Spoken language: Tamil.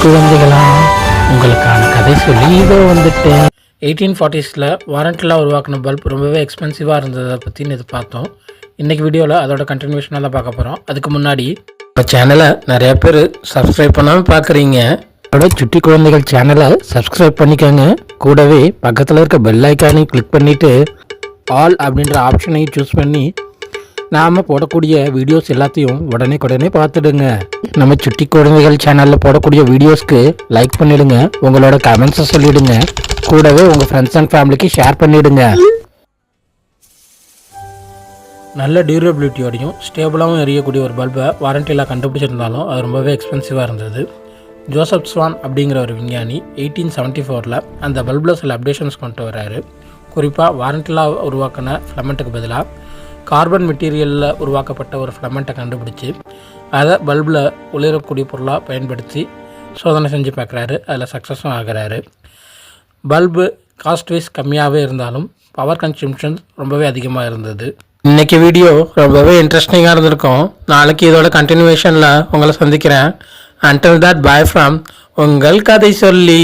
குழந்தைகளா, உங்களுக்கான கதை சொல்லி இதோ வந்துட்டேன். 1840s வாரண்டில் உருவாக்கின பல்ப் ரொம்பவே எக்ஸ்பென்சிவாக இருந்ததை பற்றி இது பார்த்தோம். இன்றைக்கி வீடியோவில் அதோட கண்டினியூஷனாக தான் பார்க்க போகிறோம். அதுக்கு முன்னாடி நம்ம சேனலை நிறைய பேர் சப்ஸ்கிரைப் பண்ணாமல் பார்க்குறீங்க. அதோட சுட்டி குழந்தைகள் சேனலை சப்ஸ்கிரைப் பண்ணிக்கோங்க. கூடவே பக்கத்தில் இருக்க பெல் ஐக்கானையும் கிளிக் பண்ணிவிட்டு ஆல் அப்படின்ற ஆப்ஷனையும் சூஸ் பண்ணி நாம் போடக்கூடிய வீடியோஸ் எல்லாத்தையும் உடனே பார்த்துடுங்க. நம்ம சுட்டி குழந்தைகள் சேனலில் போடக்கூடிய வீடியோஸ்க்கு லைக் பண்ணிடுங்க. உங்களோட கமெண்ட்ஸை சொல்லிடுங்க. கூடவே உங்கள் ஃப்ரெண்ட்ஸ் அண்ட் ஃபேமிலிக்கு ஷேர் பண்ணிடுங்க. நல்ல டியூரபிலிட்டியோடையும் ஸ்டேபிளாகவும் எரியக்கூடிய ஒரு பல்பை வாரண்டியில் கண்டுபிடிச்சிருந்தாலும் அது ரொம்பவே எக்ஸ்பென்சிவாக இருந்தது. ஜோசப் ஸ்வான் அப்படிங்கிற ஒரு விஞ்ஞானி 1874 அந்த பல்பில் சில அப்டேஷன்ஸ் கொண்டு வர்றாரு. குறிப்பாக வாரண்டியில் உருவாக்கின ஃபிலமெண்ட்டுக்கு பதிலாக கார்பன் மெட்டீரியலில் உருவாக்கப்பட்ட ஒரு ஃபிலமெண்ட்டை கண்டுபிடிச்சி அதை பல்பில் ஒளிரக்கூடிய பொருளாக பயன்படுத்தி சோதனை செஞ்சு பார்க்குறாரு. அதில் சக்ஸஸும் ஆகிறாரு. பல்பு காஸ்ட் வைஸ் கம்மியாகவே இருந்தாலும் பவர் கன்சம்ஷன் ரொம்பவே அதிகமாக இருந்தது. இன்றைக்கி வீடியோ ரொம்பவே இன்ட்ரெஸ்டிங்காக இருந்திருக்கும். நாளைக்கு இதோட கண்டினியூவேஷனில் உங்களை சந்திக்கிறேன். Until that, bye from உங்கள் கதை சொல்லி.